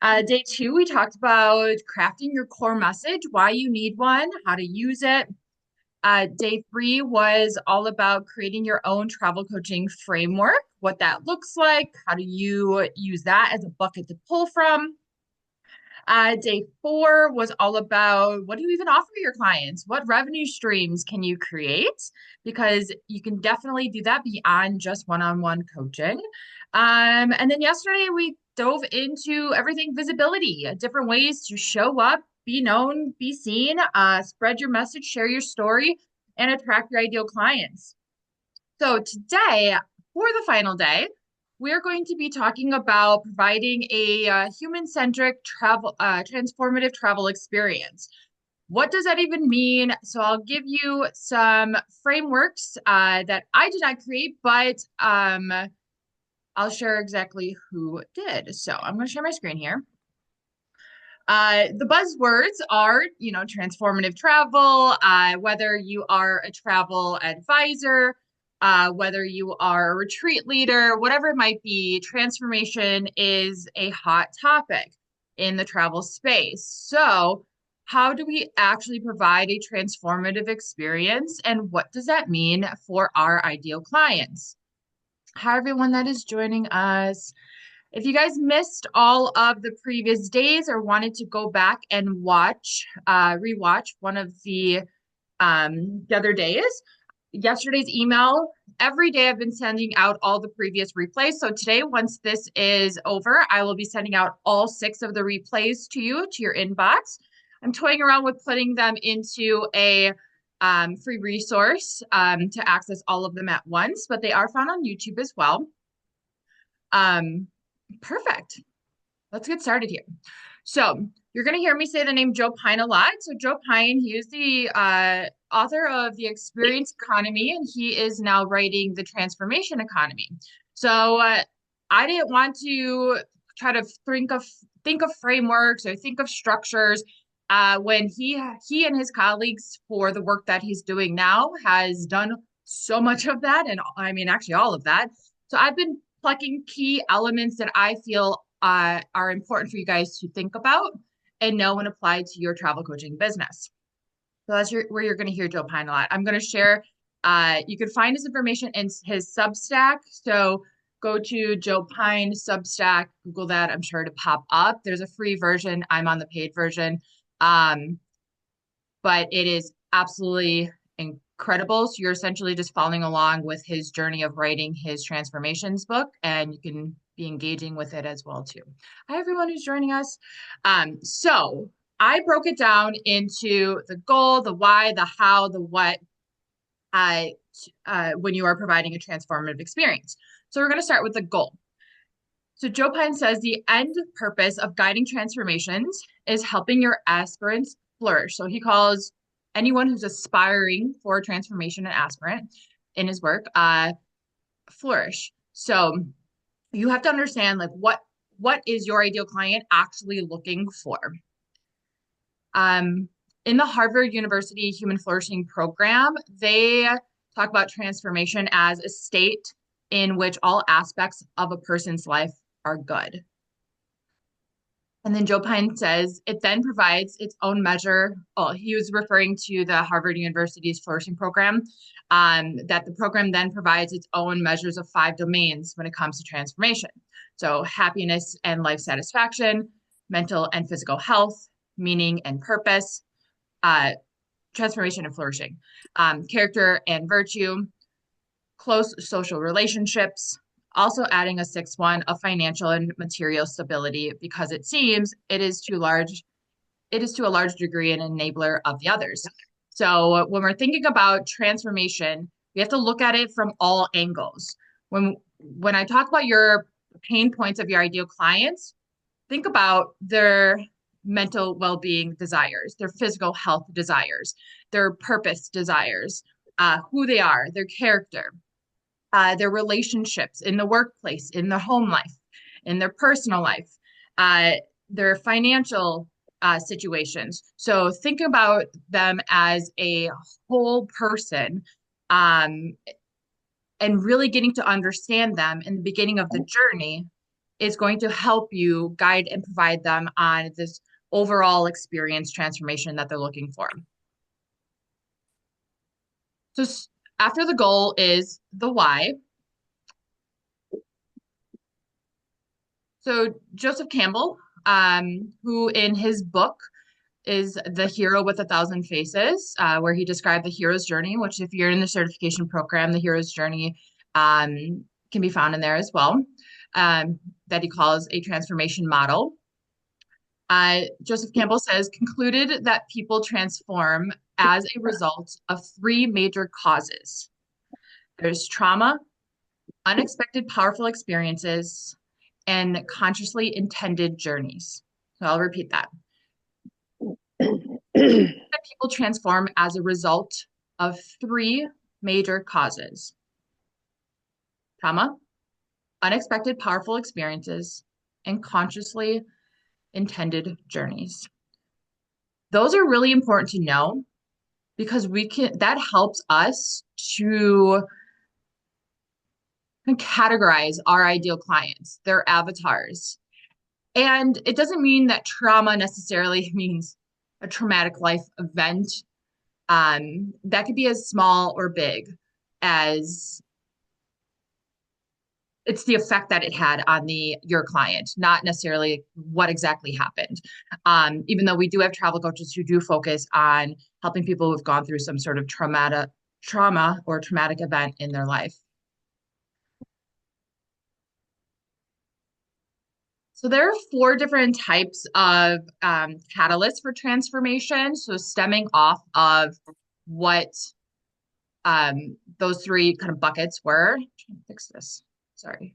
Day two, we talked about crafting your core message, why you need one, how to use it. Day three was all about creating your own travel coaching framework, what that looks like, how do you use that as a bucket to pull from. Day four was all about what do you even offer your clients? What revenue streams can you create? Because you can definitely do that beyond just one-on-one coaching. And then yesterday we dove into everything visibility, different ways to show up, be known, be seen, spread your message, share your story, and attract your ideal clients. So today, for the final day, we're going to be talking about providing a human-centric transformative travel experience. What does that even mean? So I'll give you some frameworks that I did not create, but I'll share exactly who did. So I'm going to share my screen here. The buzzwords are, transformative travel, whether you are a travel advisor, whether you are a retreat leader, whatever it might be, transformation is a hot topic in the travel space. So, how do we actually provide a transformative experience, and what does that mean for our ideal clients? Hi, everyone that is joining us. If you guys missed all of the previous days or wanted to go back and rewatch one of the other days, yesterday's email, every day I've been sending out all the previous replays. So today, once this is over, I will be sending out all 6 of the replays to you, to your inbox. I'm toying around with putting them into a free resource to access all of them at once, but they are found on YouTube as well. Perfect. Let's get started here. So you're going to hear me say the name Joe Pine a lot. So Joe Pine, he is the author of The Experience Economy, and he is now writing The Transformation Economy. So I didn't want to try to think of frameworks or think of structures when he and his colleagues for the work that he's doing now has done so much of that, and I mean actually all of that. So I've been plucking key elements that I feel are important for you guys to think about and know and apply to your travel coaching business. So that's where you're going to hear Joe Pine a lot. I'm going to share, you can find his information in his Substack. So go to Joe Pine Substack, Google that. I'm sure to pop up. There's a free version. I'm on the paid version. But it is absolutely incredible. So you're essentially just following along with his journey of writing his transformations book, and you can be engaging with it as well too. Hi, everyone who's joining us. So I broke it down into the goal, the why, the how, the what, when you are providing a transformative experience. So we're going to start with the goal. So Joe Pine says the end purpose of guiding transformations is helping your aspirants flourish. So he calls anyone who's aspiring for transformation an aspirant in his work, flourish. So you have to understand like what is your ideal client actually looking for. In the Harvard University Human Flourishing Program, they talk about transformation as a state in which all aspects of a person's life are good. And then Joe Pine says it then provides its own measure. Oh, he was referring to the Harvard University's flourishing program, that the program then provides its own measures of 5 domains when it comes to transformation. So happiness and life satisfaction, mental and physical health, meaning and purpose, transformation and flourishing, character and virtue, close social relationships, also adding a 6th one of financial and material stability because it seems it is to a large degree an enabler of the others. So when we're thinking about transformation, we have to look at it from all angles. When I talk about your pain points of your ideal clients, think about their mental well-being desires, their physical health desires, their purpose desires, who they are, their character, their relationships in the workplace, in the home life, in their personal life, their financial situations. So think about them as a whole person, and really getting to understand them in the beginning of the journey is going to help you guide and provide them on this overall experience transformation that they're looking for. So after the goal is the why. So Joseph Campbell, who in his book is The Hero with a Thousand Faces, where he described the hero's journey, which if you're in the certification program, the hero's journey can be found in there as well, that he calls a transformation model. Joseph Campbell says, concluded that people transform as a result of three major causes. There's trauma, unexpected powerful experiences, and consciously intended journeys. So I'll repeat that. That people transform as a result of three major causes: trauma, unexpected powerful experiences, and consciously intended journeys. Those are really important to know because that helps us to categorize our ideal clients, their avatars. And it doesn't mean that trauma necessarily means a traumatic life event. That could be as small or big as it's the effect that it had on your client, not necessarily what exactly happened. Even though we do have travel coaches who do focus on helping people who've gone through some sort of trauma or traumatic event in their life. So there are four different types of catalysts for transformation. So stemming off of what those three kind of buckets were. I'm trying to fix this. Sorry.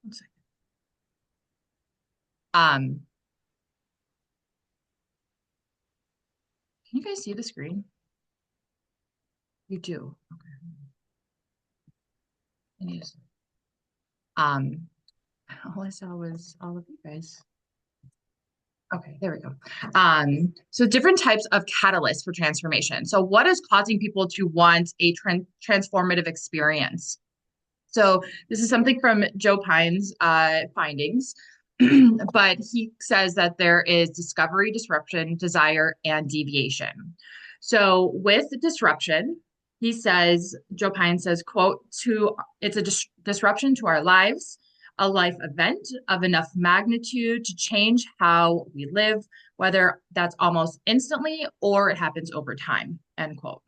One second. Can you guys see the screen? You do. Okay. All I saw was all of you guys. Okay, there we go. So different types of catalysts for transformation. So what is causing people to want a transformative experience? So this is something from Joe Pine's findings, but he says that there is discovery, disruption, desire, and deviation. So with disruption, he says, Joe Pine says, quote, it's a disruption to our lives, a life event of enough magnitude to change how we live, whether that's almost instantly or it happens over time, end quote.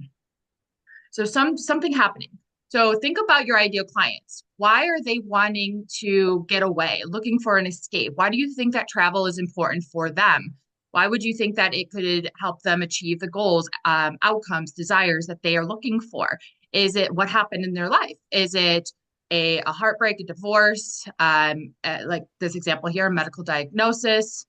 So something happening. So think about your ideal clients. Why are they wanting to get away, looking for an escape? Why do you think that travel is important for them? Why would you think that it could help them achieve the goals, outcomes, desires that they are looking for? Is it what happened in their life? Is it a heartbreak, a divorce, like this example here, a medical diagnosis?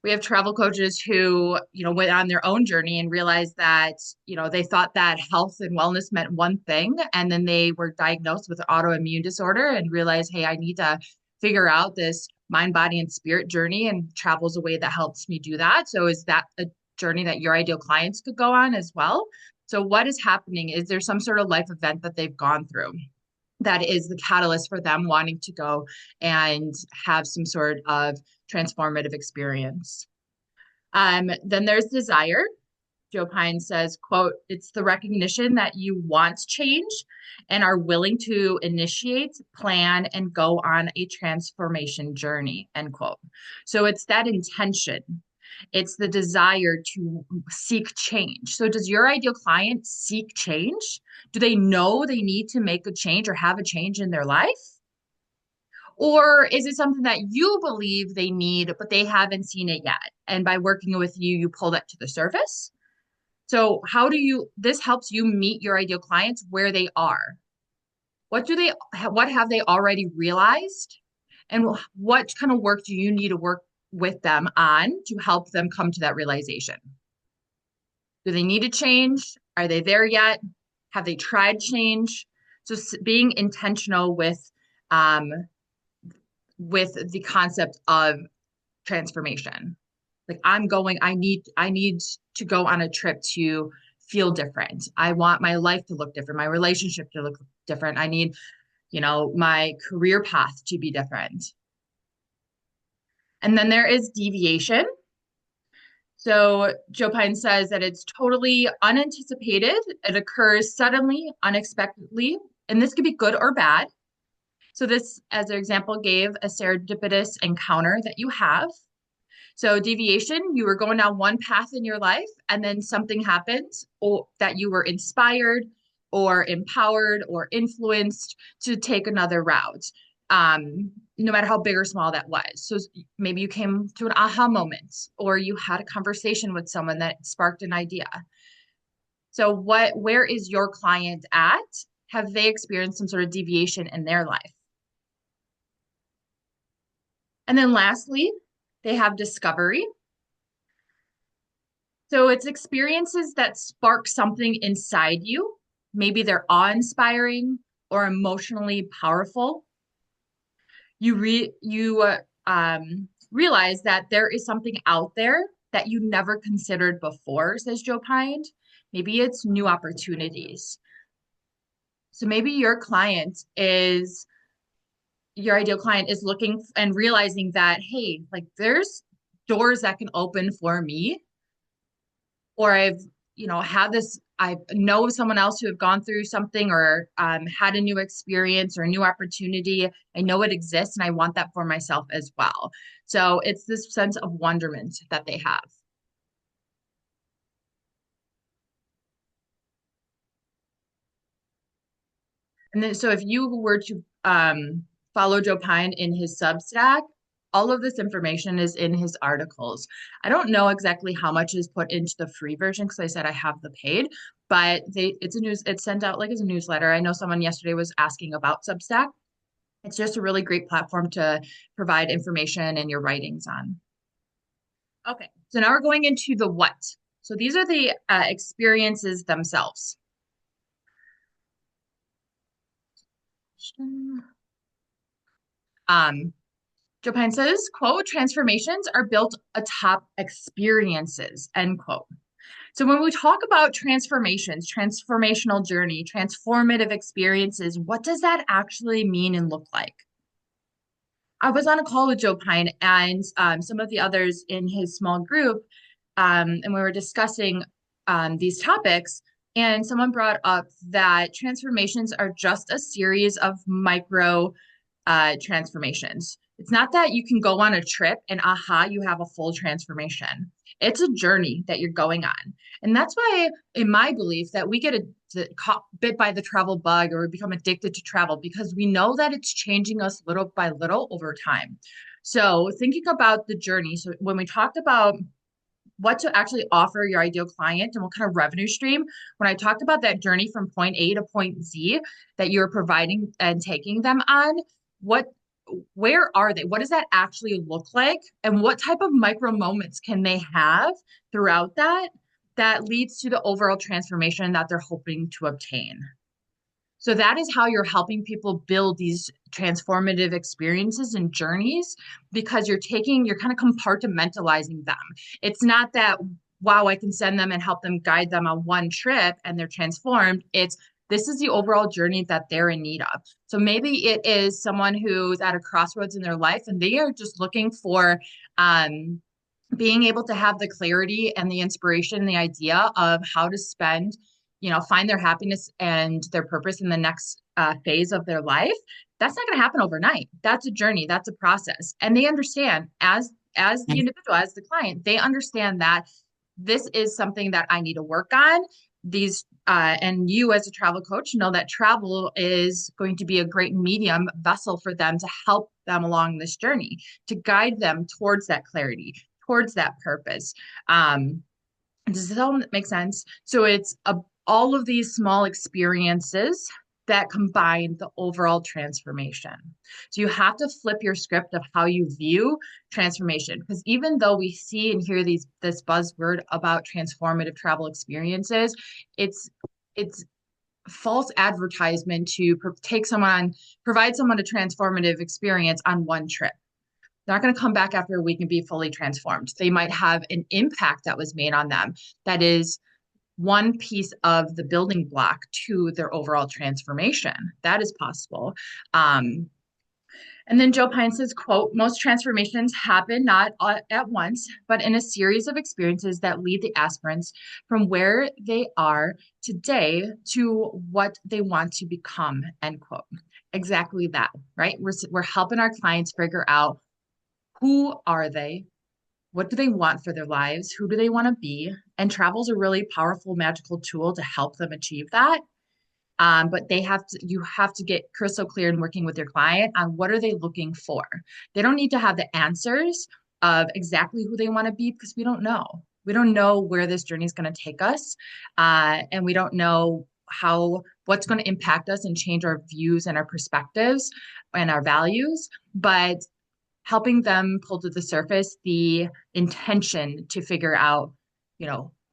We have travel coaches who, went on their own journey and realized that, they thought that health and wellness meant one thing. And then they were diagnosed with an autoimmune disorder and realized, hey, I need to figure out this mind, body, and spirit journey. And travel is a way that helps me do that. So is that a journey that your ideal clients could go on as well? So what is happening? Is there some sort of life event that they've gone through that is the catalyst for them wanting to go and have some sort of transformative experience? Then there's desire. Joe Pine says, quote, it's the recognition that you want change and are willing to initiate, plan, and go on a transformation journey, end quote. So it's that intention. It's the desire to seek change. So does your ideal client seek change? Do they know they need to make a change or have a change in their life? Or is it something that you believe they need, but they haven't seen it yet? And by working with you, you pull that to the surface. So this helps you meet your ideal clients where they are. What have they already realized? And what kind of work do you need to work with them on to help them come to that realization? Do they need to change? Are they there yet? Have they tried change? So being intentional with the concept of transformation. Like I need to go on a trip to feel different. I want my life to look different, my relationship to look different. I need, my career path to be different. And then there is deviation. So Joe Pine says that it's totally unanticipated. It occurs suddenly, unexpectedly, and this could be good or bad. So this, as an example, gave a serendipitous encounter that you have. So deviation, you were going down one path in your life, and then something happened or that you were inspired or empowered or influenced to take another route. No matter how big or small that was. So maybe you came to an aha moment, or you had a conversation with someone that sparked an idea. So where is your client at? Have they experienced some sort of deviation in their life? And then lastly, they have discovery. So it's experiences that spark something inside you. Maybe they're awe-inspiring or emotionally powerful. You realize that there is something out there that you never considered before, says Joe Pine. Maybe it's new opportunities. So maybe your ideal client is looking and realizing that, hey, like there's doors that can open for me, or had this, I know someone else who have gone through something or had a new experience or a new opportunity. I know it exists and I want that for myself as well. So it's this sense of wonderment that they have. And then, so if you were to follow Joe Pine in his Substack, all of this information is in his articles. I don't know exactly how much is put into the free version because I said I have the paid, but it's sent out like as a newsletter. I know someone yesterday was asking about Substack. It's just a really great platform to provide information and your writings on. Okay, so now we're going into the what. So these are the experiences themselves. Um, Japan says, quote, transformations are built atop experiences, end quote. So when we talk about transformations, transformational journey, transformative experiences, what does that actually mean and look like? I was on a call with Joe Pine and some of the others in his small group, and we were discussing these topics. And someone brought up that transformations are just a series of micro transformations. It's not that you can go on a trip and aha, you have a full transformation. It's a journey that you're going on. And that's why, in my belief, that we get caught bit by the travel bug or we become addicted to travel because we know that it's changing us little by little over time. So, thinking about the journey. So, when we talked about what to actually offer your ideal client and what kind of revenue stream. When I talked about that journey from point A to point Z that you're providing and taking them on, what where are they? What does that actually look like? And what type of micro moments can they have throughout that leads to the overall transformation that they're hoping to obtain? So that is how you're helping people build these transformative experiences and journeys because you're kind of compartmentalizing them. It's not that, wow, I can send them and help them guide them on one trip and they're transformed. It's this is the overall journey that they're in need of. So maybe it is someone who's at a crossroads in their life and they are just looking for being able to have the clarity and the inspiration, the idea of how to find their happiness and their purpose in the next phase of their life. That's not going to happen overnight. That's a journey. That's a process. And they understand as the individual, as the client, they understand that this is something that I need to work on. And you as a travel coach know that travel is going to be a great medium vessel for them to help them along this journey, to guide them towards that clarity, towards that purpose. Does this all make sense? So all of these small experiences that combine the overall transformation. So you have to flip your script of how you view transformation. Because even though we see and hear this buzzword about transformative travel experiences, it's false advertisement to provide someone a transformative experience on one trip. They're not going to come back after a week and be fully transformed. They might have an impact that was made on them that is one piece of the building block to their overall transformation. That is possible. And then Joe Pine says, quote, most transformations happen not at once, but in a series of experiences that lead the aspirants from where they are today to what they want to become, end quote. Exactly that, right? We're helping our clients figure out who are they? What do they want for their lives? Who do they want to be? And travel is a really powerful, magical tool to help them achieve that. But you have to get crystal clear in working with your client on what are they looking for. They don't need to have the answers of exactly who they want to be because we don't know. We don't know where this journey is going to take us, and we don't know what's going to impact us and change our views and our perspectives and our values. But helping them pull to the surface intention to figure out,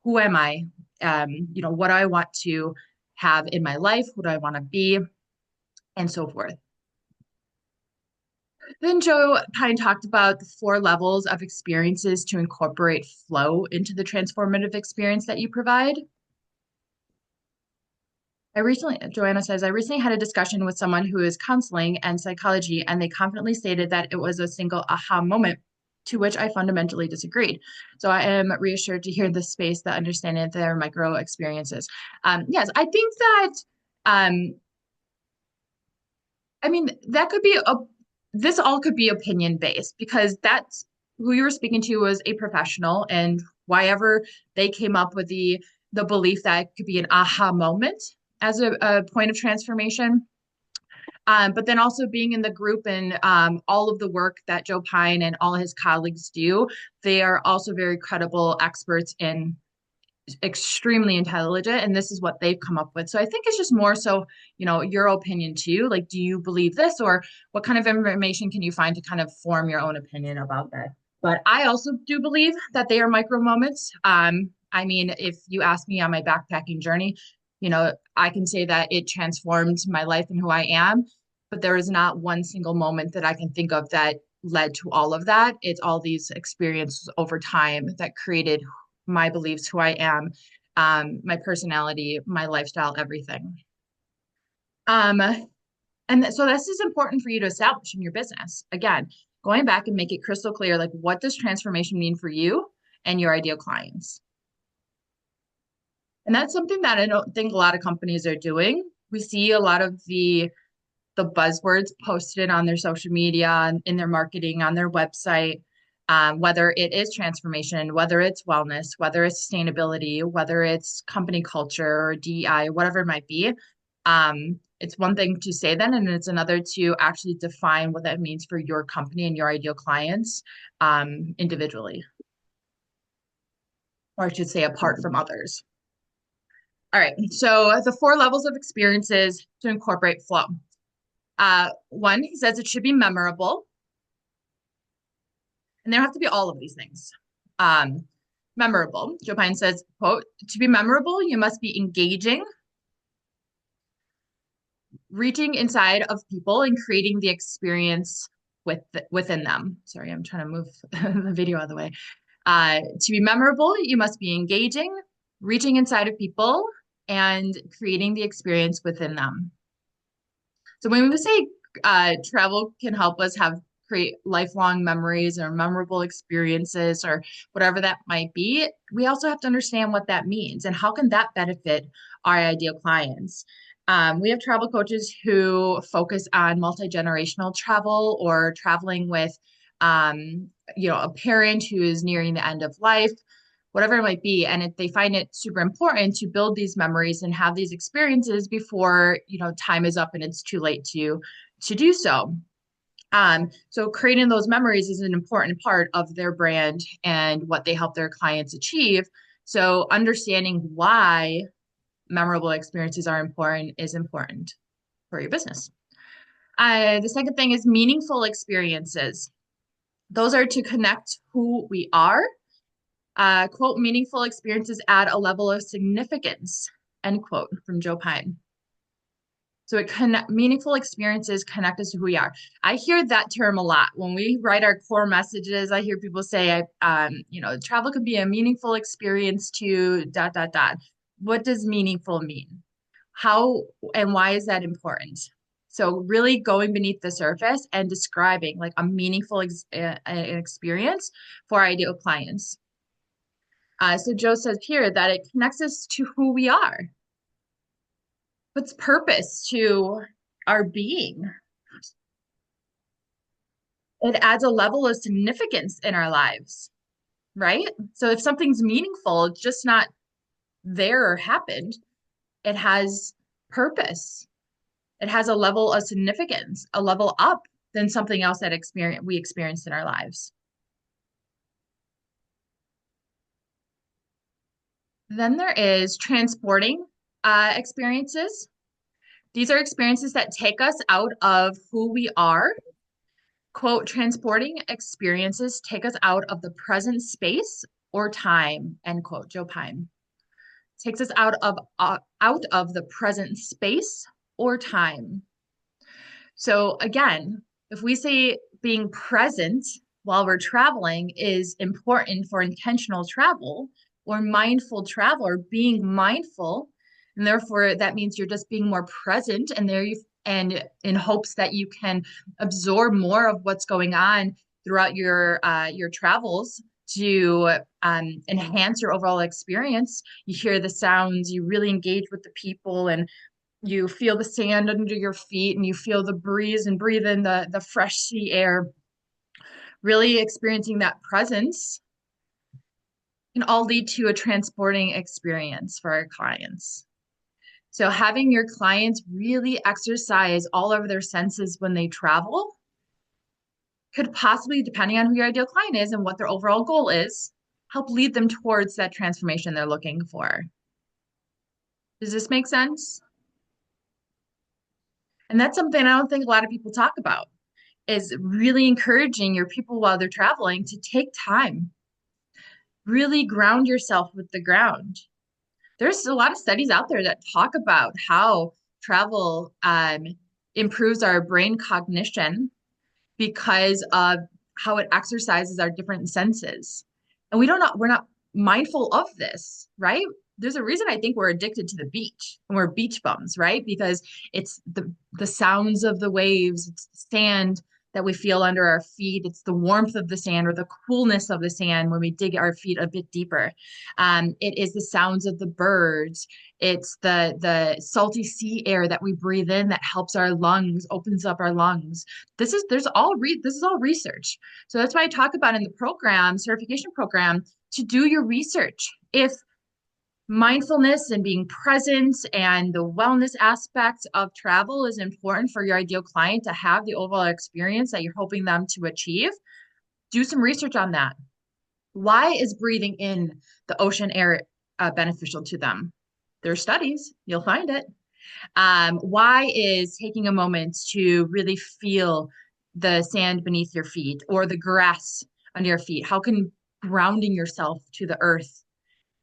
who am I? What do I want to have in my life? Who do I want to be? And so forth. Then Joe Pine talked about the 4 levels of experiences to incorporate flow into the transformative experience that you provide. Joanna says, I recently had a discussion with someone who is counseling and psychology, and they confidently stated that it was a single aha moment, to which I fundamentally disagreed. So I am reassured to hear the space that understanding their micro experiences. Yes, I think that, um, I mean, this all could be opinion based because that's who you were speaking to was a professional, and why ever they came up with the belief that it could be an aha moment as a point of transformation. But then also being in the group and all of the work that Joe Pine and all his colleagues do, they are also very credible experts and extremely intelligent, and this is what they've come up with. So I think it's just more so, your opinion too. Like, do you believe this, or what kind of information can you find to kind of form your own opinion about that? But I also do believe that they are micro moments. I mean, if you ask me on my backpacking journey, I can say that it transformed my life and who I am, but there is not one single moment that I can think of that led to all of that. It's all these experiences over time that created my beliefs, who I am, my personality, my lifestyle, everything. Um, so this is important for you to establish in your business. Again, going back and make it crystal clear, like what does transformation mean for you and your ideal clients? And that's something that I don't think a lot of companies are doing. We see a lot of the buzzwords posted on their social media and in their marketing on their website, whether it is transformation, whether it's wellness, whether it's sustainability, whether it's company culture or DEI, whatever it might be. It's one thing to say that, and it's another to actually define what that means for your company and your ideal clients individually, or I should say apart from others. All right, so the 4 levels of experiences to incorporate flow. One, he says it should be memorable. And there have to be all of these things. Memorable. Joe Pine says, quote, to be memorable, you must be engaging, reaching inside of people and creating the experience within them. Sorry, I'm trying to move the video out of the way. To be memorable, you must be engaging, reaching inside of people and creating the experience within them. So when we say travel can help us create lifelong memories or memorable experiences or whatever that might be, we also have to understand what that means and how can that benefit our ideal clients. We have travel coaches who focus on multi-generational travel or traveling with, a parent who is nearing the end of life, whatever it might be. And they find it super important to build these memories and have these experiences before, time is up and it's too late to do so. So creating those memories is an important part of their brand and what they help their clients achieve. So understanding why memorable experiences are important is important for your business. The second thing is meaningful experiences. Those are to connect who we are. Quote, meaningful experiences add a level of significance, end quote, from Joe Pine. So meaningful experiences connect us to who we are. I hear that term a lot. When we write our core messages, I hear people say, travel could be a meaningful experience to ... What does meaningful mean? How and why is that important? So really going beneath the surface and describing like a meaningful experience for our ideal clients. So Joe says here that it connects us to who we are, puts purpose to our being. It adds a level of significance in our lives, right? So if something's meaningful, it's just not there or happened, it has purpose. It has a level of significance, a level up than something else that we experienced in our lives. Then there is transporting experiences. These are experiences that take us out of who we are. Quote, transporting experiences take us out of the present space or time, end quote, Joe Pine. Takes us out of the present space or time. So again, if we say being present while we're traveling is important for intentional travel or mindful travel or being mindful, and therefore that means you're just being more present and and in hopes that you can absorb more of what's going on throughout your travels to enhance your overall experience. You hear the sounds, you really engage with the people, and you feel the sand under your feet and you feel the breeze and breathe in the fresh sea air, really experiencing that presence can all lead to a transporting experience for our clients. So having your clients really exercise all of their senses when they travel could possibly, depending on who your ideal client is and what their overall goal is, help lead them towards that transformation they're looking for. Does this make sense? And that's something I don't think a lot of people talk about, is really encouraging your people while they're traveling to take time, really ground yourself with the ground. There's a lot of studies out there that talk about how travel improves our brain cognition because of how it exercises our different senses. And we're not mindful of this, right? There's a reason I think we're addicted to the beach and we're beach bums, right? Because it's the sounds of the waves, it's the sand that we feel under our feet, it's the warmth of the sand or the coolness of the sand when we dig our feet a bit deeper. It is the sounds of the birds. It's the salty sea air that we breathe in that helps our lungs, opens up our lungs. This is all research. So that's why I talk about in the program, certification program, to do your research. If mindfulness and being present and the wellness aspect of travel is important for your ideal client to have the overall experience that you're hoping them to achieve, do some research on that. Why is breathing in the ocean air beneficial to them? There are studies, you'll find it. Why is taking a moment to really feel the sand beneath your feet or the grass under your feet? How can grounding yourself to the earth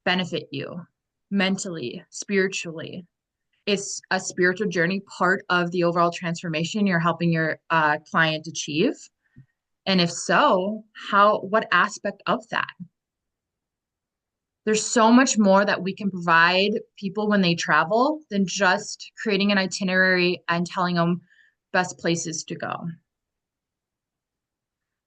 benefit you mentally, spiritually? Is a spiritual journey part of the overall transformation you're helping your client achieve? And if so, what aspect of that? There's so much more that we can provide people when they travel than just creating an itinerary and telling them best places to go.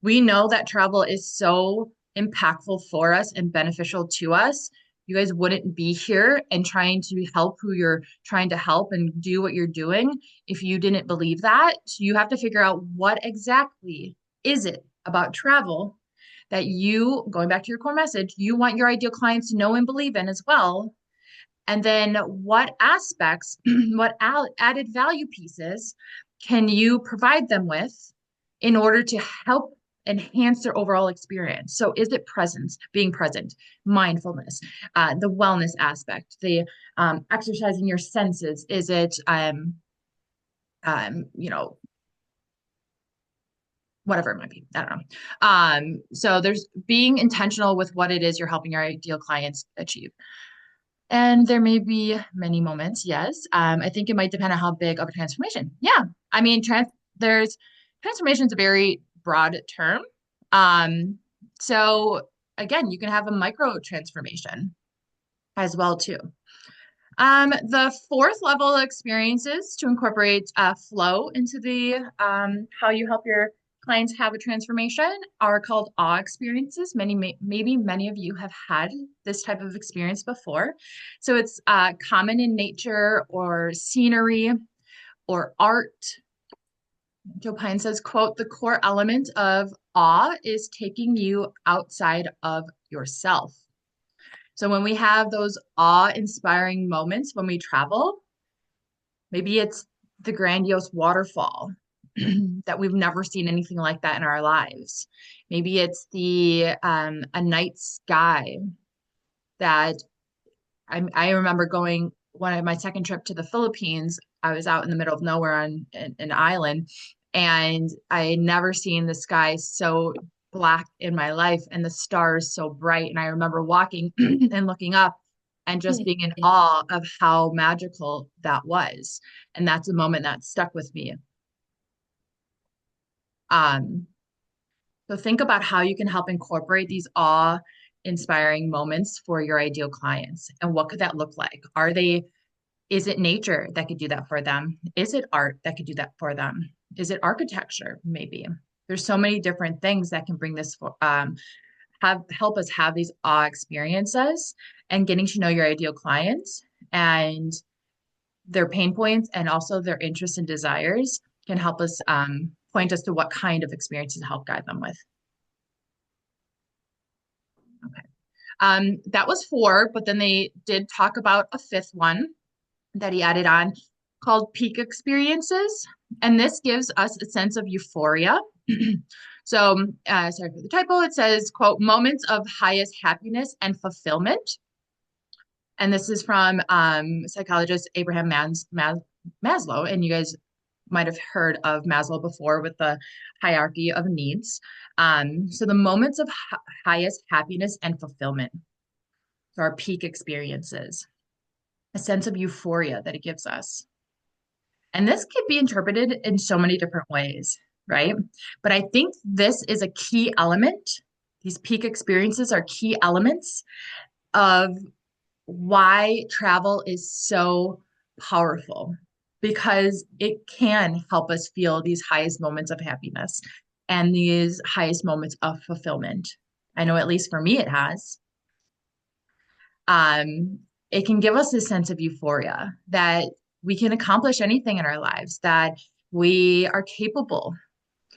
We know that travel is so impactful for us and beneficial to us. You guys wouldn't be here and trying to help who you're trying to help and do what you're doing if you didn't believe that. So you have to figure out what exactly is it about travel that you, going back to your core message, you want your ideal clients to know and believe in as well. And then what aspects, what added value pieces can you provide them with in order to help enhance their overall experience? So is it presence, being present, mindfulness, the wellness aspect, the exercising your senses? Is it, you know, whatever it might be. I don't know. So there's being intentional with what it is you're helping your ideal clients achieve. And there may be many moments, yes. I think it might depend on how big of a transformation. Yeah. I mean, there's transformation is a very broad term. So again, you can have a micro transformation as well too. The fourth level experiences to incorporate flow into the how you help your clients have a transformation are called awe experiences. Maybe many of you have had this type of experience before. So it's common in nature or scenery or art. Joe Pine says, quote, the core element of awe is taking you outside of yourself. So when we have those awe-inspiring moments when we travel, maybe it's the grandiose waterfall that we've never seen anything like that in our lives. Maybe it's the a night sky that I remember going one of my second trip to the Philippines. I was out in the middle of nowhere on an island, and I had never seen the sky so black in my life and the stars so bright. And I remember walking and looking up and just being in awe of how magical that was. And that's a moment that stuck with me. Um, so think about how you can help incorporate these awe-inspiring moments for your ideal clients. And what could that look like? Is it nature that could do that for them? Is it art that could do that for them? Is it architecture? Maybe. There's so many different things that can bring this help us have these awe experiences, and getting to know your ideal clients and their pain points and also their interests and desires can help us point us to what kind of experiences to help guide them with. Okay. That was four, but then they did talk about a fifth one that he added on called peak experiences. And this gives us a sense of euphoria. So, sorry for the typo. It says, quote, moments of highest happiness and fulfillment. And this is from psychologist Abraham Maslow. And you guys might have heard of Maslow before with the hierarchy of needs. So the moments of highest happiness and fulfillment are our peak experiences, a sense of euphoria that it gives us. And this could be interpreted in so many different ways, right? But I think this is a key element. These peak experiences are key elements of why travel is so powerful, because it can help us feel these highest moments of happiness and these highest moments of fulfillment. I know at least for me it has. Um, it can give us a sense of euphoria that we can accomplish anything in our lives, that we are capable.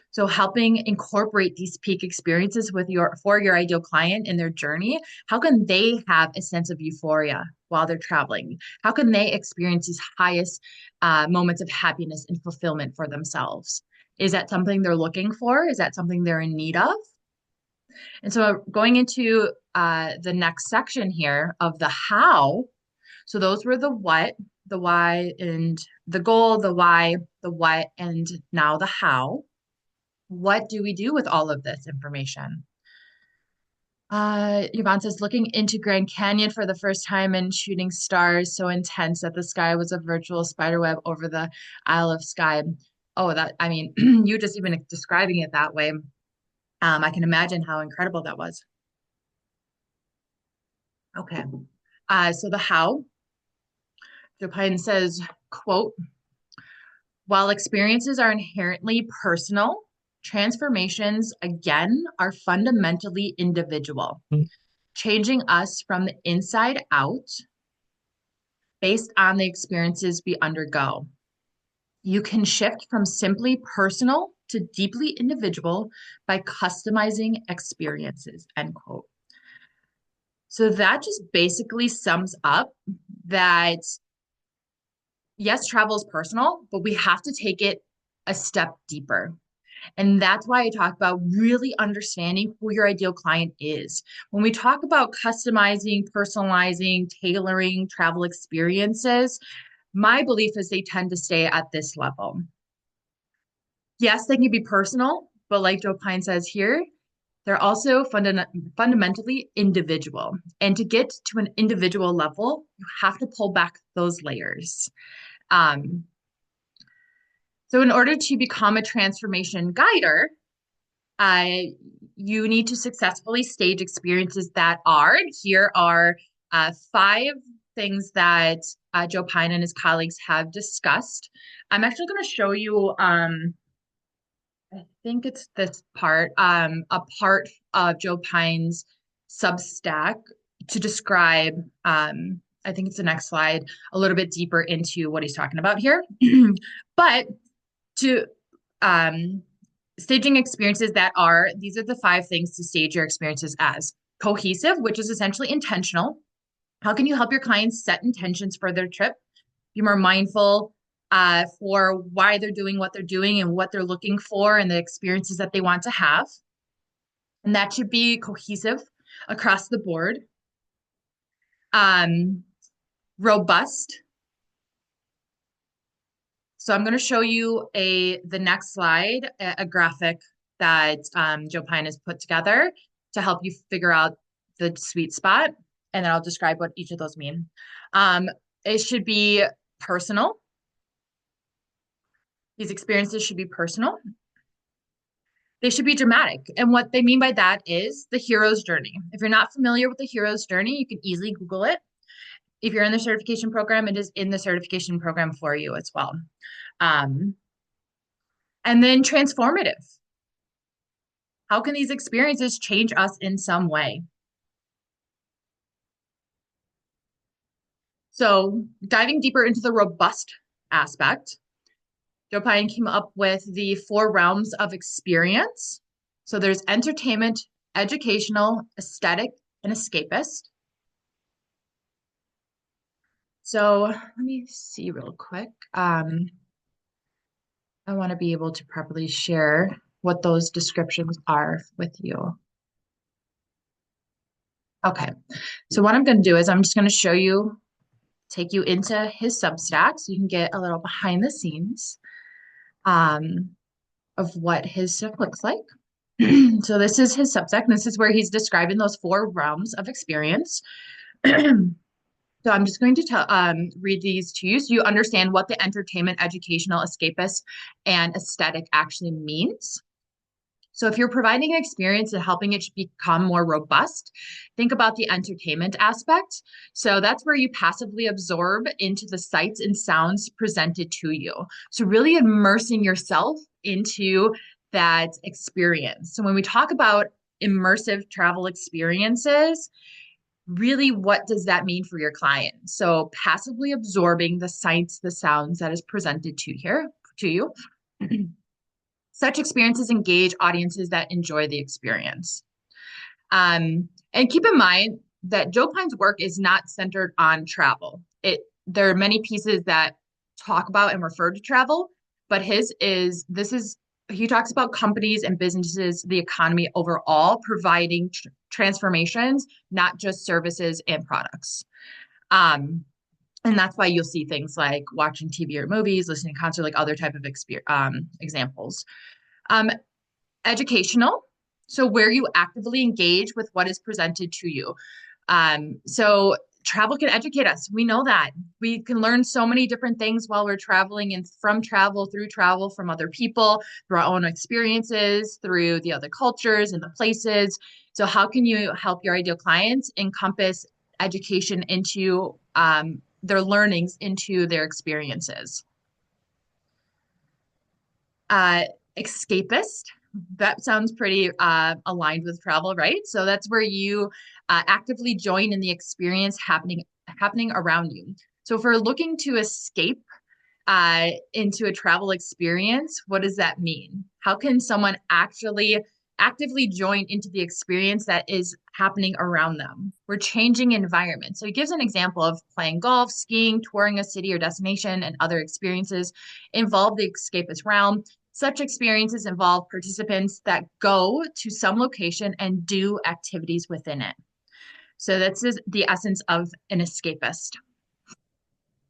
So helping incorporate these peak experiences with for your ideal client in their journey, how can they have a sense of euphoria while they're traveling? How can they experience these highest moments of happiness and fulfillment for themselves? Is that something they're looking for? Is that something they're in need of? And so going into the next section here of the how. So those were the why, and the goal, the why, the what, and now the how. What do we do with all of this information? Yvonne says, looking into Grand Canyon for the first time and shooting stars so intense that the sky was a virtual spiderweb over the Isle of Skye. Oh, I mean, you just even describing it that way, I can imagine how incredible that was. Okay. So the how, Joe Pine says, quote, while experiences are inherently personal, transformations, again, are fundamentally individual, changing us from the inside out based on the experiences we undergo. You can shift from simply personal to deeply individual by customizing experiences, end quote. So that just basically sums up that yes, travel is personal, but we have to take it a step deeper. And that's why I talk about really understanding who your ideal client is. When we talk about customizing, personalizing, tailoring travel experiences, my belief is they tend to stay at this level. Yes, they can be personal, but like Joe Pine says here, they're also fundamentally individual. And to get to an individual level, you have to pull back those layers. So in order to become a transformation guider, uh, you need to successfully stage experiences that are, here are five things that Joe Pine and his colleagues have discussed. I'm actually going to show you, I think it's this part, a part of Joe Pine's Substack to describe, I think it's the next slide, a little bit deeper into what he's talking about here. But to um, staging experiences that are, these are the five things to stage your experiences as. Cohesive, which is essentially intentional. How can you help your clients set intentions for their trip? Be more mindful for why they're doing what they're doing and what they're looking for and the experiences that they want to have. And that should be cohesive across the board. Um, Robust. So I'm going to show you the next slide, a graphic that Joe Pine has put together to help you figure out the sweet spot. And then I'll describe what each of those mean. It should be personal. These experiences should be personal. They should be dramatic. And what they mean by that is the hero's journey. If you're not familiar with the hero's journey, you can easily Google it. If you're in the certification program, it is in the certification program for you as well. And then transformative. How can these experiences change us in some way? So diving deeper into the robust aspect, Joe Pine came up with the four realms of experience. So there's entertainment, educational, aesthetic, and escapist. So let me see real quick. I want to be able to properly share what those descriptions are with you. Okay, so what I'm going to do is I'm just going to show you, take you into his Substack so you can get a little behind the scenes of what his stuff looks like. So this is his Substack. And this is where he's describing those four realms of experience. So I'm just going to read these to you so you understand what the entertainment, educational, escapist, and aesthetic actually means. So if you're providing an experience and helping it become more robust, think about the entertainment aspect. So that's where you passively absorb into the sights and sounds presented to you. So really immersing yourself into that experience. So when we talk about immersive travel experiences, really what does that mean for your client? So passively absorbing the sights, the sounds that is presented to you. Such experiences engage audiences that enjoy the experience. And keep in mind that Joe Pine's work is not centered on travel. There are many pieces that talk about and refer to travel, but he talks about companies and businesses, the economy overall, providing transformations, not just services and products. And that's why you'll see things like watching TV or movies, listening to concert, like other type of examples. Educational, so where you actively engage with what is presented to you. So travel can educate us. We know that. We can learn so many different things while we're traveling and from travel, through travel, from other people, through our own experiences, through the other cultures and the places. So how can you help your ideal clients encompass education into their learnings into their experiences? Escapist. That sounds pretty aligned with travel, right? So that's where you actively join in the experience happening around you. So if we're looking to escape into a travel experience, what does that mean? How can someone actually actively join into the experience that is happening around them? We're changing environment. So he gives an example of playing golf, skiing, touring a city or destination, and other experiences involve the escapist realm. Such experiences involve participants that go to some location and do activities within it. So that's the essence of an escapist.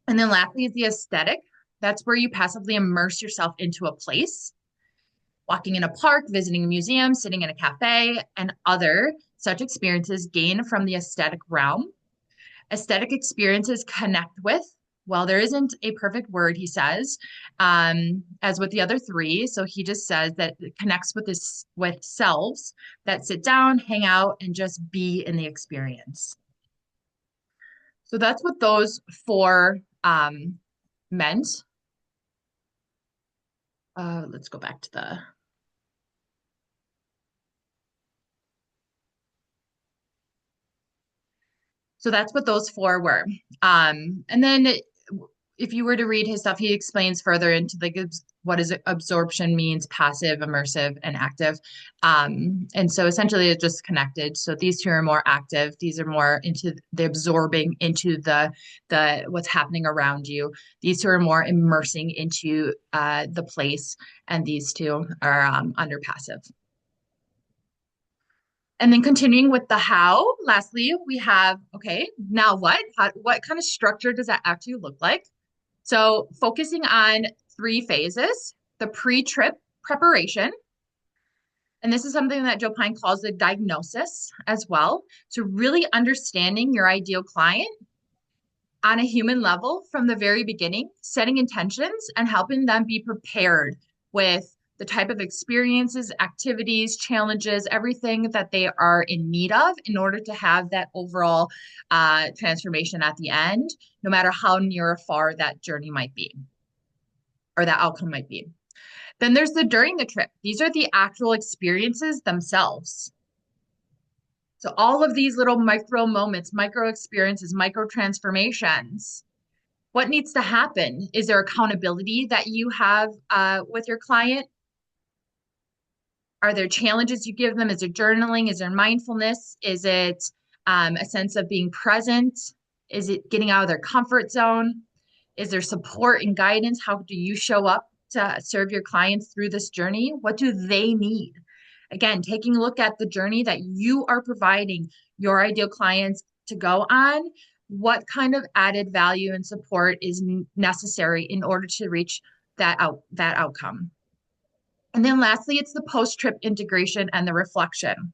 And then lastly is the aesthetic. That's where you passively immerse yourself into a place, walking in a park, visiting a museum, sitting in a cafe, and other such experiences gain from the aesthetic realm. Aesthetic experiences connect with, well, there isn't a perfect word, he says, as with the other three. So he just says that it connects with selves that sit down, hang out, and just be in the experience. So that's what those four meant. Let's go back to the So that's what those four were. And then if you were to read his stuff, he explains further into like what is absorption means, passive, immersive, and active. And so essentially it's just connected. So these two are more active. These are more into the absorbing into the what's happening around you. These two are more immersing into the place, and these two are under passive. And then continuing with the how, lastly, we have, okay, now what? What kind of structure does that actually look like? So focusing on three phases, the pre-trip preparation, and this is something that Joe Pine calls the diagnosis as well. So really understanding your ideal client on a human level from the very beginning, setting intentions and helping them be prepared with the type of experiences, activities, challenges, everything that they are in need of in order to have that overall transformation at the end, no matter how near or far that journey might be or that outcome might be. Then there's the during the trip. These are the actual experiences themselves. So all of these little micro moments, micro experiences, micro transformations, what needs to happen? Is there accountability that you have with your client? Are there challenges you give them? Is it journaling? Is there mindfulness? Is it a sense of being present? Is it getting out of their comfort zone? Is there support and guidance? How do you show up to serve your clients through this journey? What do they need? Again, taking a look at the journey that you are providing your ideal clients to go on. What kind of added value and support is necessary in order to reach that outcome? And then lastly, it's the post-trip integration and the reflection.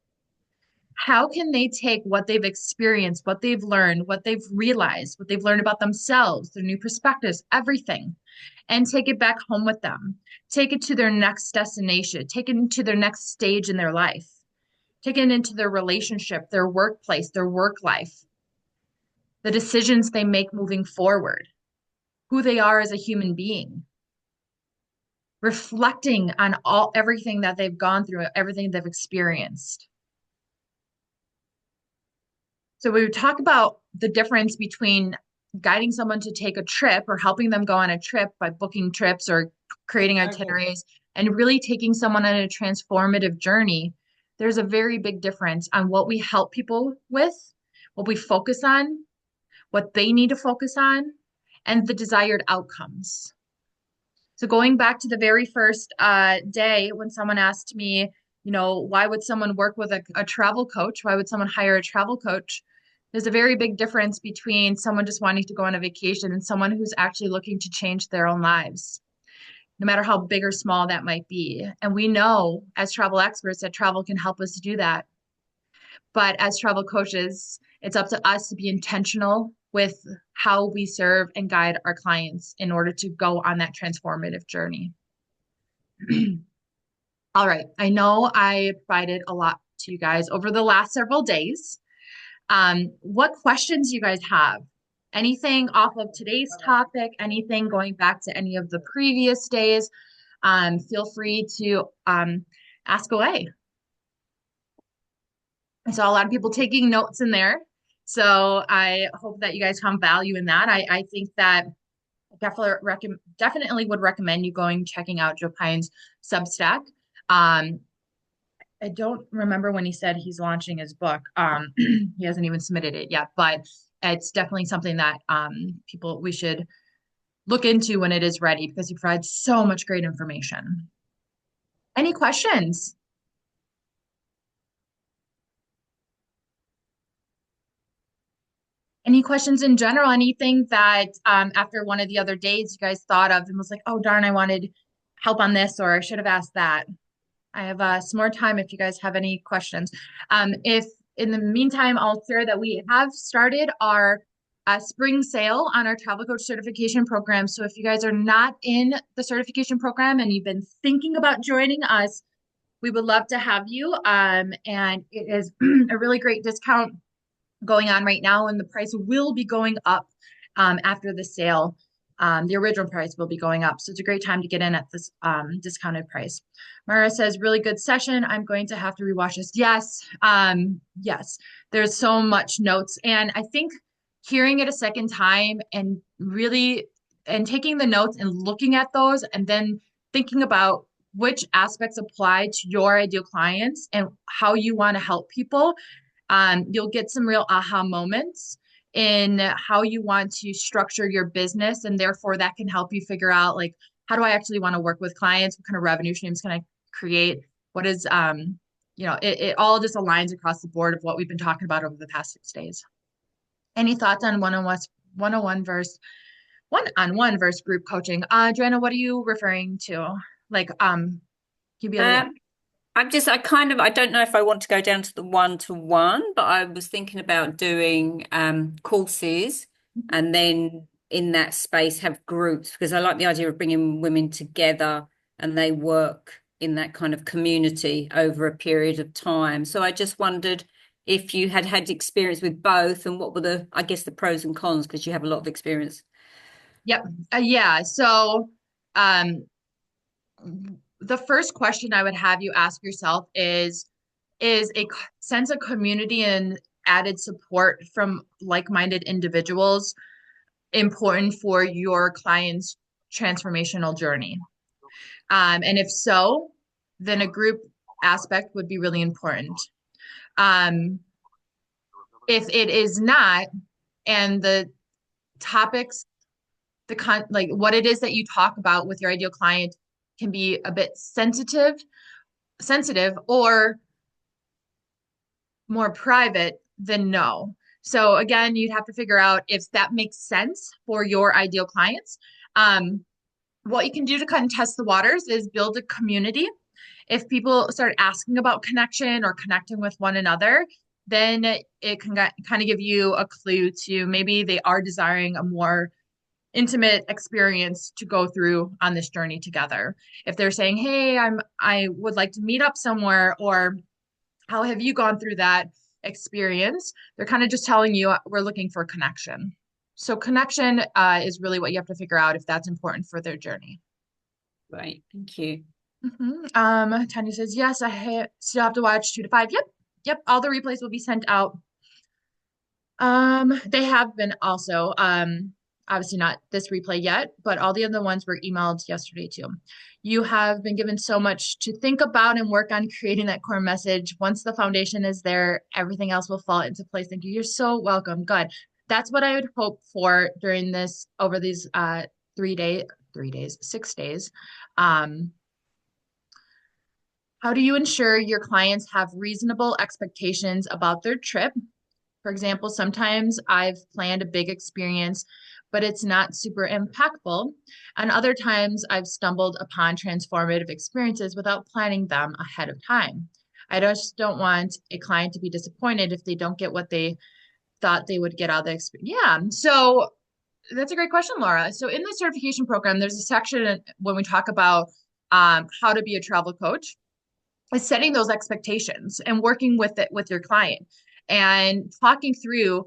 How can they take what they've experienced, what they've learned, what they've realized, what they've learned about themselves, their new perspectives, everything, and take it back home with them? Take it to their next destination, take it into their next stage in their life, take it into their relationship, their workplace, their work life, the decisions they make moving forward, who they are as a human being, reflecting on everything that they've gone through, everything they've experienced. So we would talk about the difference between guiding someone to take a trip or helping them go on a trip by booking trips or creating itineraries and really taking someone on a transformative journey. There's a very big difference on what we help people with, what we focus on, what they need to focus on, and the desired outcomes. So going back to the very first day when someone asked me, why would someone work with a travel coach? Why would someone hire a travel coach? There's a very big difference between someone just wanting to go on a vacation and someone who's actually looking to change their own lives, no matter how big or small that might be. And we know as travel experts that travel can help us do that. But as travel coaches, it's up to us to be intentional with how we serve and guide our clients in order to go on that transformative journey. All right. I know I provided a lot to you guys over the last several days. What questions you guys have? Anything off of today's topic, anything going back to any of the previous days, feel free to ask away. I saw a lot of people taking notes in there. So I hope that you guys found value in that. I think that definitely would recommend you going checking out Joe Pine's Substack. I don't remember when he said he's launching his book. He hasn't even submitted it yet, but it's definitely something that we should look into when it is ready because he provides so much great information. Any questions? Any questions in general? Anything that after one of the other days you guys thought of and was like, oh darn, I wanted help on this, or I should have asked that. I have some more time if you guys have any questions. If in the meantime, I'll share that we have started our spring sale on our travel coach certification program. So if you guys are not in the certification program and you've been thinking about joining us, we would love to have you. And it is a really great discount going on right now, and the price will be going up after the sale. The original price will be going up. So it's a great time to get in at this discounted price. Mara says, really good session. I'm going to have to rewatch this. Yes. Yes. There's so much notes. And I think hearing it a second time and really and taking the notes and looking at those and then thinking about which aspects apply to your ideal clients and how you want to help people, you'll get some real aha moments in how you want to structure your business. And therefore, that can help you figure out, like, how do I actually want to work with clients? What kind of revenue streams can I create? What is, it all just aligns across the board of what we've been talking about over the past 6 days. Any thoughts on one-on-one versus one-on-one versus group coaching? Joanna, what are you referring to? Like, can you be a little? Um, I don't know if I want to go down to the one-to-one, but I was thinking about doing courses and then in that space have groups because I like the idea of bringing women together and they work in that kind of community over a period of time. So I just wondered if you had had experience with both and what were I guess, the pros and cons because you have a lot of experience. Yep. Yeah. So, um, the first question I would have you ask yourself is a sense of community and added support from like-minded individuals important for your client's transformational journey? And if so, then a group aspect would be really important. Um, if it is not, and the topics, like what it is that you talk about with your ideal client can be a bit sensitive or more private, then no. So again, you'd have to figure out if that makes sense for your ideal clients. What you can do to kind of test the waters is build a community. If people start asking about connection or connecting with one another, then it can kind of give you a clue to maybe they are desiring a more intimate experience to go through on this journey together. If they're saying, "Hey, I would like to meet up somewhere," or "How have you gone through that experience?" They're kind of just telling you we're looking for connection. So connection is really what you have to figure out if that's important for their journey. Right. Thank you. Tanya says, yes, still have to watch 2 to 5. Yep. Yep. All the replays will be sent out. They have been also, obviously not this replay yet, but all the other ones were emailed yesterday too. You have been given so much to think about and work on creating that core message. Once the foundation is there, everything else will fall into place. Thank you. You're so welcome. Good. That's what I would hope for during this, over these 3 days, 6 days. Um, how do you ensure your clients have reasonable expectations about their trip? For example, sometimes I've planned a big experience, but it's not super impactful. And other times I've stumbled upon transformative experiences without planning them ahead of time. I just don't want a client to be disappointed if they don't get what they thought they would get out of the experience. Yeah. So that's a great question, Laura. So in the certification program, there's a section when we talk about how to be a travel coach, is setting those expectations and working with it with your client and talking through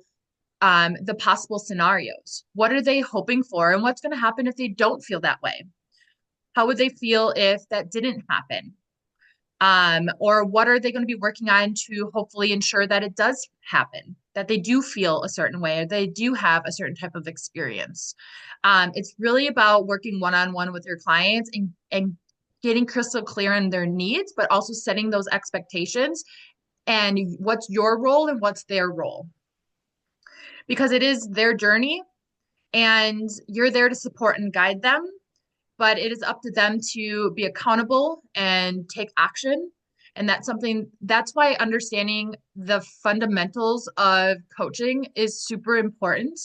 the possible scenarios. What are they hoping for, and what's going to happen if they don't feel that way? How would they feel if that didn't happen? Or what are they going to be working on to hopefully ensure that it does happen, that they do feel a certain way, or they do have a certain type of experience? It's really about working one-on-one with your clients and getting crystal clear on their needs, but also setting those expectations and what's your role and what's their role, because it is their journey and you're there to support and guide them, but it is up to them to be accountable and take action. And that's why understanding the fundamentals of coaching is super important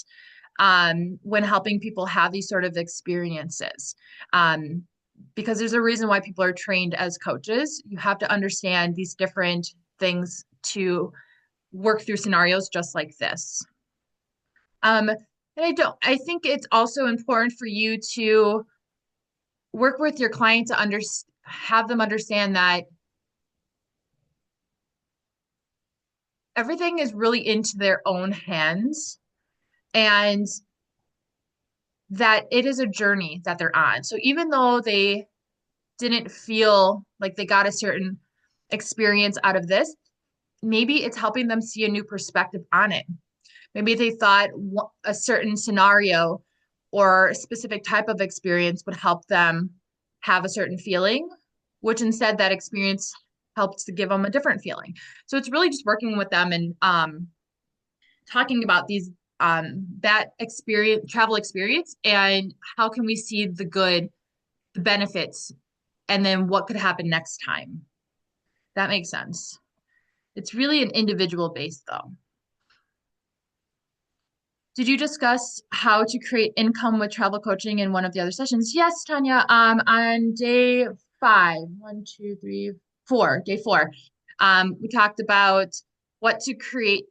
when helping people have these sort of experiences. Um, because there's a reason why people are trained as coaches. You have to understand these different things to work through scenarios just like this. And I think it's also important for you to work with your client to have them understand that everything is really into their own hands and that it is a journey that they're on. So even though they didn't feel like they got a certain experience out of this, maybe it's helping them see a new perspective on it. Maybe they thought a certain scenario or a specific type of experience would help them have a certain feeling, which instead that experience helps to give them a different feeling. So it's really just working with them and talking about these that experience, travel experience, and how can we see the good, the benefits, and then what could happen next time. That makes sense. It's really an individual base though. Did you discuss how to create income with travel coaching in one of the other sessions? Yes, Tanya. On day five, one, two, three, four, day four, we talked about what to create,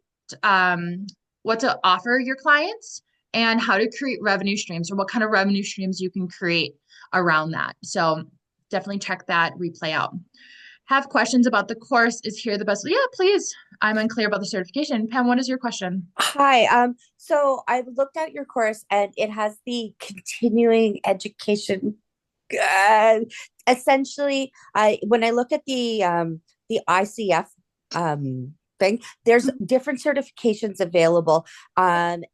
what to offer your clients, and how to create revenue streams or what kind of revenue streams you can create around that. So definitely check that replay out. Have questions about the course? Is here the best? Yeah, please. I'm unclear about the certification. Pam, what is your question? Hi. So I've looked at your course and it has the continuing education. Uh, Essentially, I when I look at the ICF thing, there's different certifications available. And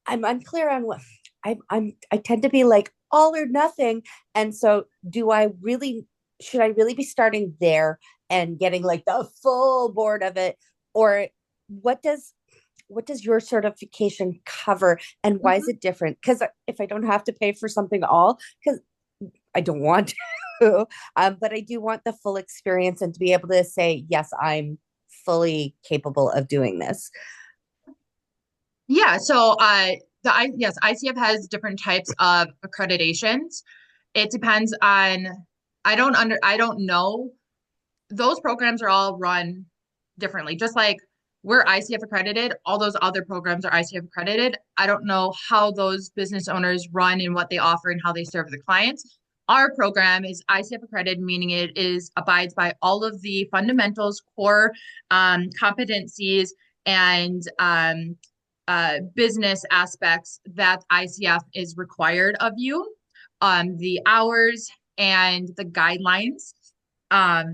I'm unclear on what I tend to be like all or nothing. And so do I really should I really be starting there and getting like the full board of it? Or what does what does your certification cover and why is Mhm. it different? Because if I don't have to pay for something all, because I don't want to, but I do want the full experience and to be able to say, yes, I'm fully capable of doing this. Yeah, so yes, ICF has different types of accreditations. It depends on I don't know. Those programs are all run differently. Just like we're ICF accredited, all those other programs are ICF accredited. I don't know how those business owners run and what they offer and how they serve the clients. Our program is ICF accredited, meaning it is abides by all of the fundamentals, core competencies, and business aspects that ICF is required of you, the hours and the guidelines.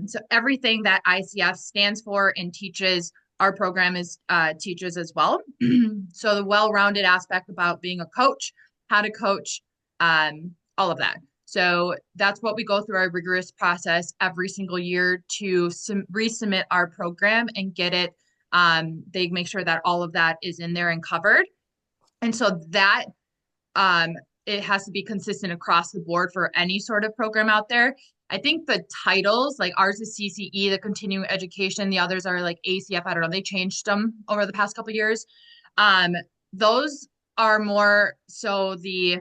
So everything that ICF stands for and teaches, our program is teaches as well. So the well-rounded aspect about being a coach, how to coach, all of that. So that's what we go through our rigorous process every single year to resubmit our program and get it. They make sure that all of that is in there and covered. And so that um, it has to be consistent across the board for any sort of program out there. I think the titles, like ours is CCE, the continuing education, the others are like ACF. I don't know. They changed them over the past couple of years. Um, those are more so the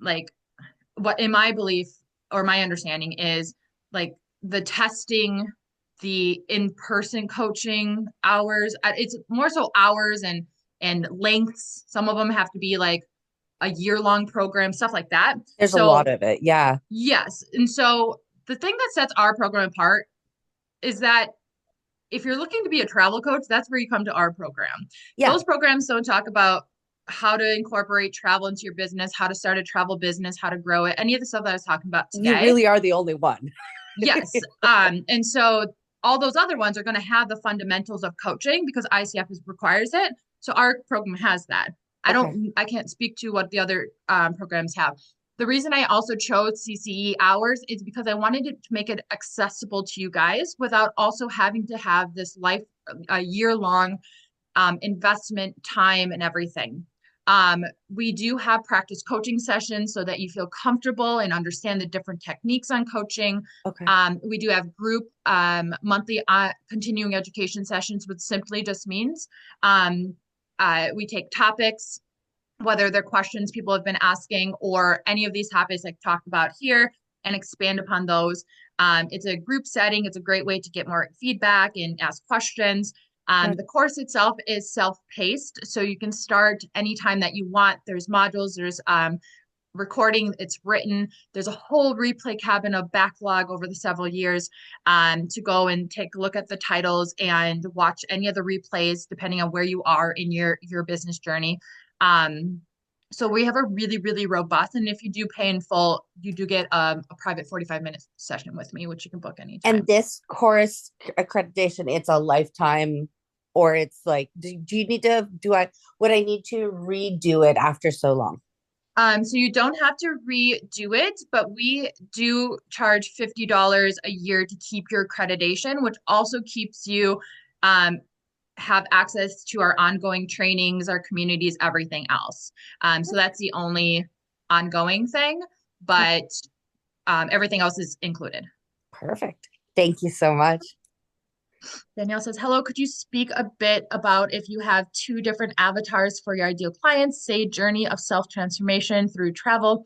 like what in my belief or my understanding is like the testing, the in-person coaching hours. It's more so hours and lengths. Some of them have to be like a year-long program, stuff like that. There's a lot So of it. Yeah. yes, and so the thing that sets our program apart is that if you're looking to be a travel coach, that's where you come to our program. Yeah. Those programs don't talk about how to incorporate travel into your business, how to start a travel business, how to grow it, any of the stuff that I was talking about You today. really are the only one. Yes. And so all those other ones are going to have the fundamentals of coaching because ICF requires it. So our program has that. Okay. I can't speak to what the other programs have. The reason I also chose CCE hours is because I wanted to make it accessible to you guys without also having to have this a year long investment time and everything. We do have practice coaching sessions so that you feel comfortable and understand the different techniques on coaching. Okay. We do have group monthly continuing education sessions, which simply just means we take topics, whether they're questions people have been asking or any of these topics like talked about here, and expand upon those. It's a group setting. It's a great way to get more feedback and ask questions. Got The course itself is self-paced, so you can start anytime that you want. There's modules, there's recording, it's written. There's a whole replay cabinet of backlog over the several years to go and take a look at the titles and watch any of the replays depending on where you are in your business journey. Um, so we have a really, really robust, and if you do pay in full, you do get a private 45-minute session with me, which you can book And anytime. this course accreditation, it's a lifetime, or it's like, do you need to do I would I need to redo it after so long? So you don't have to redo it, but we do charge $50 a year to keep your accreditation, which also keeps you um, have access to our ongoing trainings, our communities, everything else. So that's the only ongoing thing, but everything else is included. Perfect. Thank you so much. Danielle says, hello, could you speak a bit about if you have two different avatars for your ideal clients, say journey of self-transformation through travel,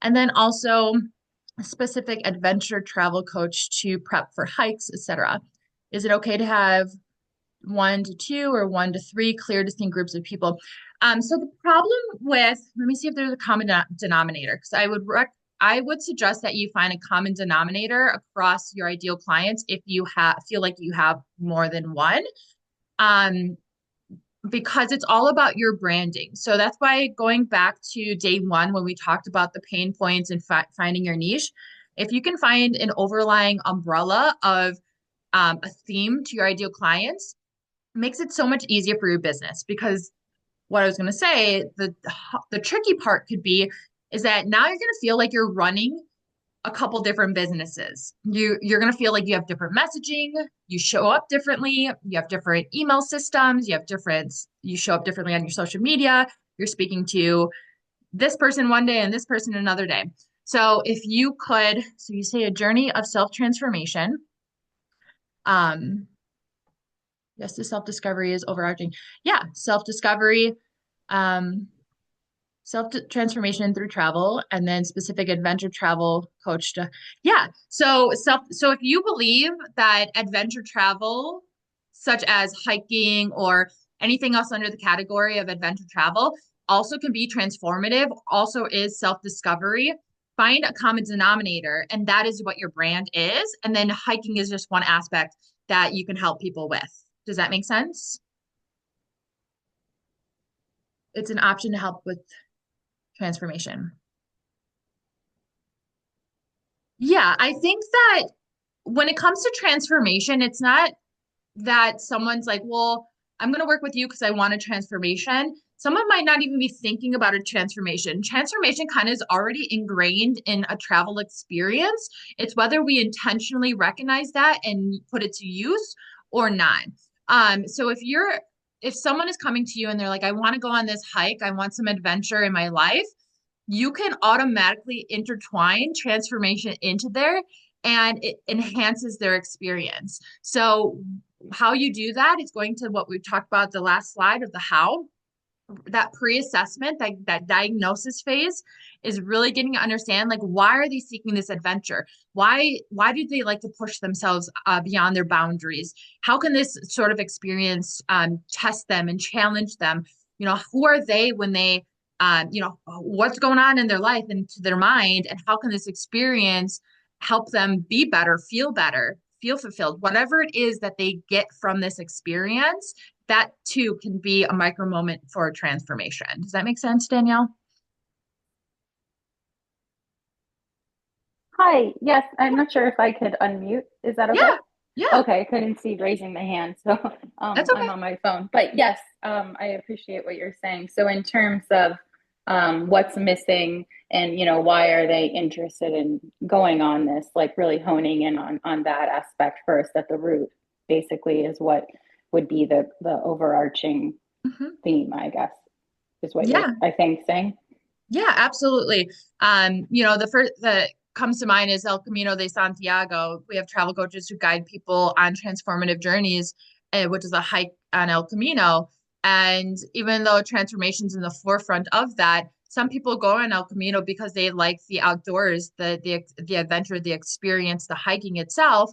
and then also a specific adventure travel coach to prep for hikes, etc. Is it okay to have 1 to 2 or 1 to 3 clear, distinct groups of people? So the problem with, let me see if there's a common denominator, because I would suggest that you find a common denominator across your ideal clients if you feel like you have more than one. Um, because it's all about your branding. So that's why going back to day one when we talked about the pain points and finding your niche, if you can find an overlying umbrella of a theme to your ideal clients, makes it so much easier for your business. Because what I was going to say, the tricky part could be is that now you're going to feel like you're running a couple different businesses. You're going to feel like you have different messaging, you show up differently, you have different email systems, you show up differently on your social media, you're speaking to this person one day and this person another day. So if you could, so you say a journey of self-transformation, um, yes, the self-discovery is overarching. Yeah, self-discovery, um, self-transformation through travel, and then specific adventure travel coach to, yeah. So if you believe that adventure travel, such as hiking or anything else under the category of adventure travel, also can be transformative, also is self-discovery, find a common denominator, and that is what your brand is. And then hiking is just one aspect that you can help people with. Does that make sense? It's an option to help with transformation. Yeah, I think that when it comes to transformation, it's not that someone's like, well, I'm going to work with you because I want a transformation. Someone might not even be thinking about a transformation. Transformation kind of is already ingrained in a travel experience. It's whether we intentionally recognize that and put it to use or not. So if someone is coming to you and they're like, I want to go on this hike, I want some adventure in my life, you can automatically intertwine transformation into there and it enhances their experience. So how you do that is going to what we talked about the last slide of the how. That pre-assessment, that diagnosis phase is really getting to understand, like, why are they seeking this adventure? Why do they like to push themselves beyond their boundaries? How can this sort of experience test them and challenge them? Who are they when they what's going on in their life and to their mind, and how can this experience help them be better, feel fulfilled, whatever it is that they get from this experience, that too can be a micro moment for a transformation. Does that make sense, Danielle? Hi, yes, I'm not sure if I could unmute. Is that okay? Yeah, yeah, Okay, I couldn't see raising my hand, so that's I'm okay. on my phone. But yes, I appreciate what you're saying. So in terms of what's missing and why are they interested in going on this, like really honing in on that aspect first at the root, basically is what would be the overarching Mhm. theme, I guess, is what you're Yeah, I think saying. yeah, absolutely. The first that comes to mind is El Camino de Santiago. We have travel coaches who guide people on transformative journeys, which is a hike on El Camino. And even though transformation's in the forefront of that, some people go on El Camino because they like the outdoors, the adventure, the experience, the hiking itself,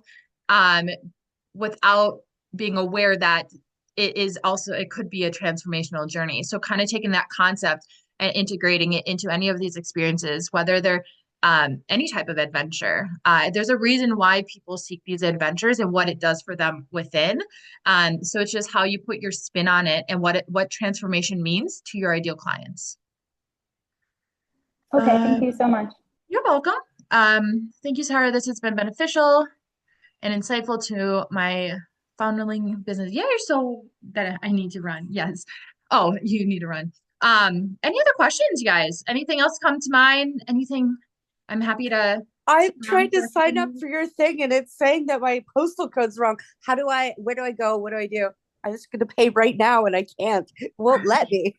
um, without being aware that it could be a transformational journey. So kind of taking that concept and integrating it into any of these experiences, whether they're any type of adventure. There's a reason why people seek these adventures and what it does for them within. So it's just how you put your spin on it and what transformation means to your ideal clients. Okay, thank you Um, so much. you're welcome. Thank you, Sarah. This has been beneficial and insightful to my foundling business. Yeah, you're so that I need to run. Yes. Oh, you need to run. Any other questions, you guys? Anything else come to mind? Anything? I'm happy to I'm stick trying around to for a couple sign up minutes. for your thing and it's saying that my postal code's wrong. Where do I go? What do I do? I'm just going to pay right now and I can't. It won't let me.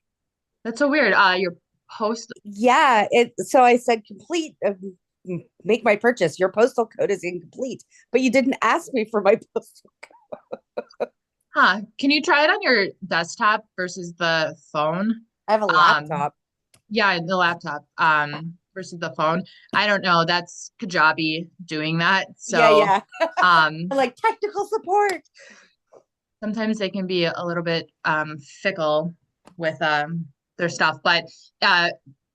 That's so weird. Your post. Yeah, so I said complete, make my purchase. Your postal code is incomplete, but you didn't ask me for my postal code. Huh. Can you try it on your desktop versus the phone? I have a Um, laptop. yeah, the laptop, versus the phone. I don't know. That's Kajabi doing that. Yeah, So, yeah. um, Like technical support. sometimes they can be a little bit fickle with their stuff. But uh,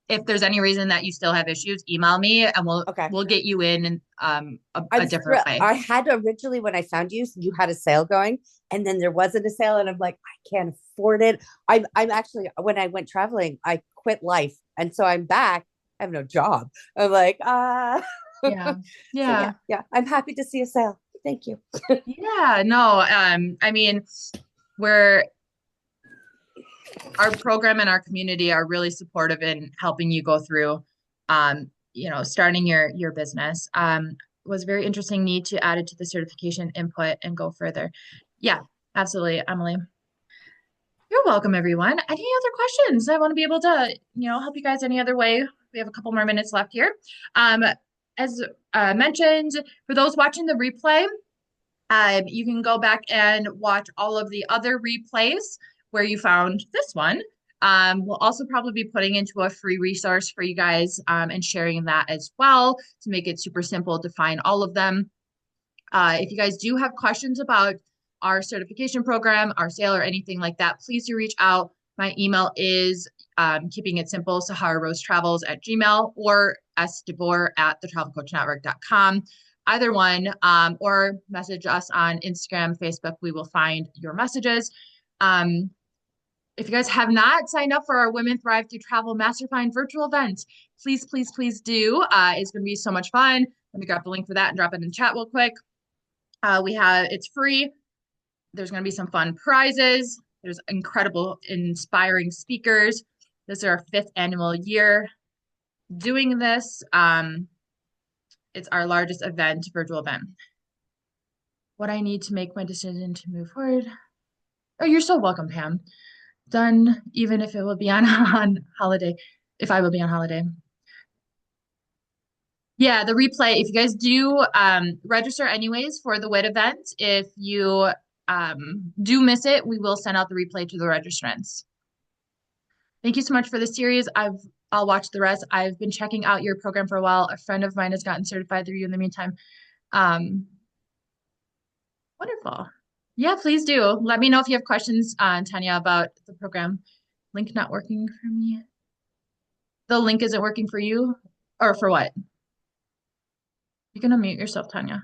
if there's any reason that you still have issues, email me and Okay. we'll get you in a different way. I had originally when I found you, you had a sale going, and then there wasn't a sale, and I'm like, I can't afford it. I'm actually when I went traveling, I quit life, and so I'm back. I have no job. I'm like, Yeah. so yeah, Yeah. yeah. I'm happy to see a sale. Thank you. Yeah. No, I mean, we're our program and our community are really supportive in helping you go through starting your business. Was very interesting need to add it to the certification input and go further. Yeah, absolutely, Emily. You're welcome, everyone. Any other questions? I want to be able to, help you guys any other way. We have a couple more minutes left here. As mentioned, for those watching the replay, you can go back and watch all of the other replays where you found this one. We'll also probably be putting into a free resource for you guys and sharing that as well to make it super simple to find all of them. If you guys do have questions about our certification program, our sale, or anything like that, please do reach out. My email is keeping it simple, SaharaRoseTravels@gmail or sdebor@thetravelcoachnetwork.com. Either one, or message us on Instagram, Facebook. We will find your messages. If you guys have not signed up for our Women Thrive Through Travel Mastermind virtual event, please, please, please do. It's going to be so much fun. Let me grab the link for that and drop it in chat real quick. It's free. There's going to be some fun prizes. There's incredible, inspiring speakers. This is our 5th annual year doing this. It's our largest virtual event. What I need to make my decision to move forward. Oh, you're so welcome, Pam. Done, even if it will be on holiday, if I will be on holiday. Yeah, the replay, if you guys do register anyways for the WIT event, if you do miss it, we will send out the replay to the registrants. Thank you so much for the series. I'll watch the rest. I've been checking out your program for a while. A friend of mine has gotten certified through you in the meantime. Wonderful. Yeah, please do. Let me know if you have questions, Tanya, about the program. Link not working for me. The link isn't working for you, or for what? You can unmute yourself, Tanya.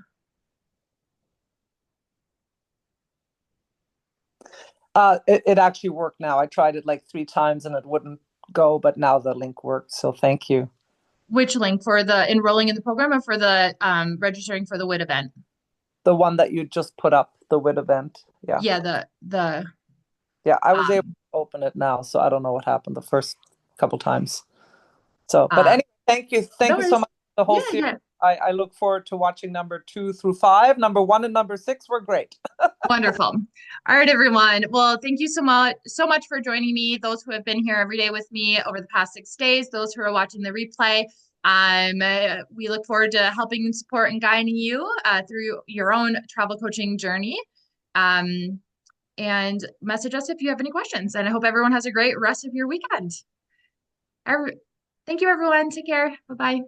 It actually worked now. I tried it like 3 times and it wouldn't go, but now the link worked. So thank you. Which link, for the enrolling in the program or for the registering for the WIT event? The one that you just put up, the WIT event. Yeah. Yeah, Yeah, I was able to open it now, so I don't know what happened the first couple times. So, but anyway, thank you. Thank you so much for the whole series. Yeah. I look forward to watching number 2 through 5. Number 1 and number 6 were great. Wonderful. All right, everyone. Well, thank you so much for joining me. Those who have been here every day with me over the past 6 days, those who are watching the replay. We look forward to helping support and guiding you through your own travel coaching journey. And message us if you have any questions. And I hope everyone has a great rest of your weekend. Thank you, everyone. Take care. Bye-bye.